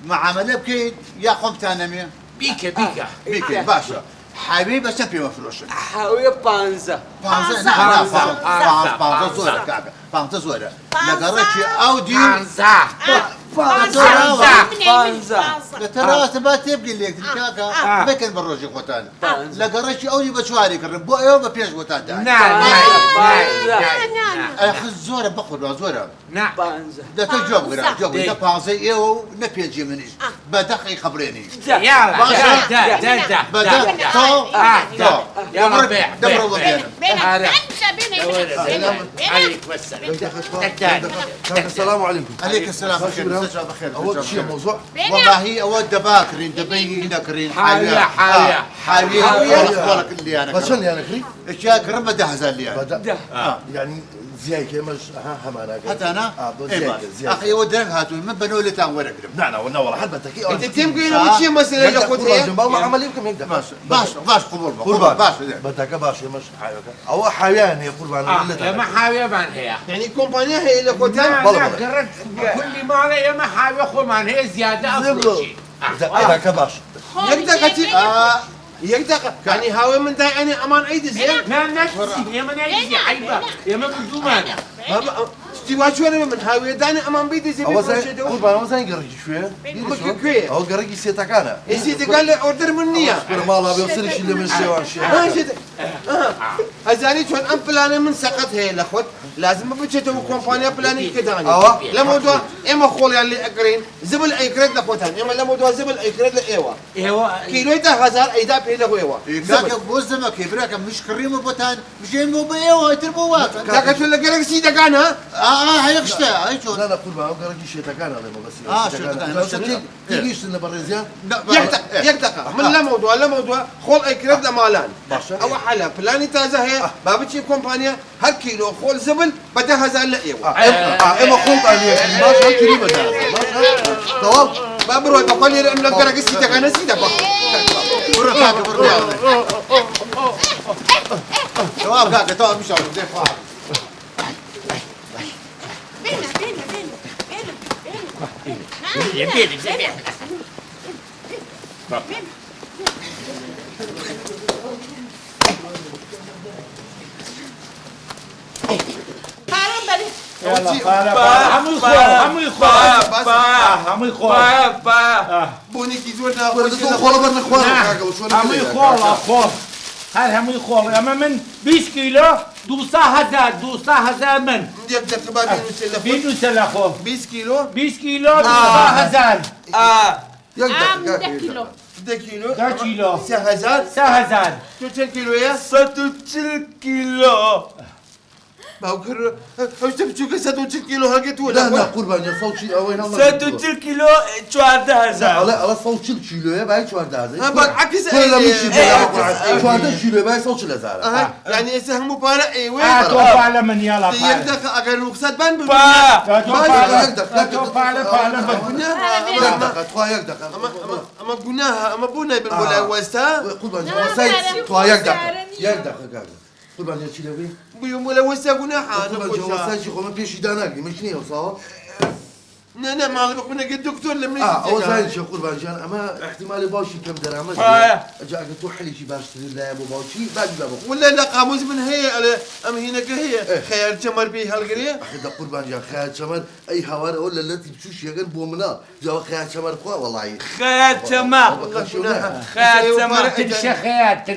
معامله بكين يا قوم تانمي بيكا باشا حبيبي سبي مفروش حاوية بانزا بانزا زورة كاكا بانزا زورة لقرأتي أودي بانزا ترى تبى تبقي اللي كاكا بكن بالرجل قتال لقرأتي أودي بشواري كرب بو يوم بيش قتال نعم أخذ زورة بقول زورة نعم بانزا ده تجوب غير جوب ده بانزا إيو نبيجي منيش بدخل خبريني يلا بدأ تو يلا بيع دبر وبينا عليك والسلام السلام عليكم. عليك السلام بخير بخير أول شيء موضوع والله أود دباكرين دبي نكرين حاوية أخبارك اللي أنا بشن يعني كري الشاكر ما دهز اللي أنا بدأ يعني زي كي مش همانا حتى أنا زي أخي ودرك هاتوا من بنو اللي تام ورق نعم والله حد بتكي انت تبقي لو شيء مثلا ياخذ هيك ما عمل يمكن يقدر باش قبول باش بدك باش مش حاجه او حيوان يا قربان يا ما حاوية من هي يعني كومبانيا هي اللي لا خذها قررت كل مرة يا ما حاوية خذ من هي زيادة أفضل بدك باش يقدر يعني هاوي من داي انا امان ايدي زين لا نفسي يا ما نجي عيبة يا ما بدومانة استوى شو انا من هاوي داني امان بيدي زي هو زي قربان هو زي قرقي شويه كوي هو قرقي سيتك انا يسيت قال لي اوردر مني ما الله بيوصلش اللي من الشيوان شيء ازاني شلون ام بلان من سقط هي الاخوت لازم بتشتو كومبانيا بلاني كده أيوة. لا موضوع اما خول اللي اقرين زبل اي كريد لاخوتان اما لا موضوع زبل اي كريد لايوا كيلو ده هزار اي ده بيله ايوا كاكا بوزما كيبراك مش كريم بوتان مش مو بيو تربو واقع كاكا شو اللي قرق سيدا كان ها هيخشتا هاي شو لا قربان هو قرقي شيتك انا بس تيجيش لنا بريزيان يقدق من لا موضوع خول اي كريد لمالان او حلا بلاني تازه هي بابتشي كومبانيا هر كيلو خول زبل بده هزار لايوا اما خلط عليك ما شاء كريمه ده تمام بابروي بقول لي انه قرق سيدا كان سيدا بقى برا كاكا برا تواب كاكا تواب مش عارف ديف واحد بينك هم يخول بوني كي زورنا هم يخول هل هم يخول اما من 20 كيلو 200,000 من يقدر تبادل بينو سلخو 20 كيلو 20 كيلو 200,000 يقدر 10 كيلو 2 كيلو 2 كيلو 6,000 6,000 2 كيلو يا 6 كيلو باوكر ايش تبغى 6 كيلو هاجت ولا لا قربان يا صوتي وين الله 6 كيلو 14,000 لا صوتي الكيلو يا باي شو هذا بالعكس كل مش شو هذا الكيلو باي صوتي لزارة يعني يسهم مباراه اي وين توفى من يلا يقدر اگر رخصت بان اما قلناها اما بونا بالولا وستا قربان يقدر قربان يا شيلوي بيوم ولا وستا قلناها قربان جواسان شي خو بيش دانك مش نيو صار لا ما غلب كنا قد دكتور لما هو زين شو قربان جان اما احتمال باشي كم درهم جاك توحلي شي باش لا ابو باشي باقي بابو ولا لا قاموس من هي ام هناك هي خيار جمر بي هالقريه اخي قربان جان خيار شمر اي هوار ولا التي بشوش يا قلب ومنا جا خيار شمر والله خيات سما خيات سما ترشخيات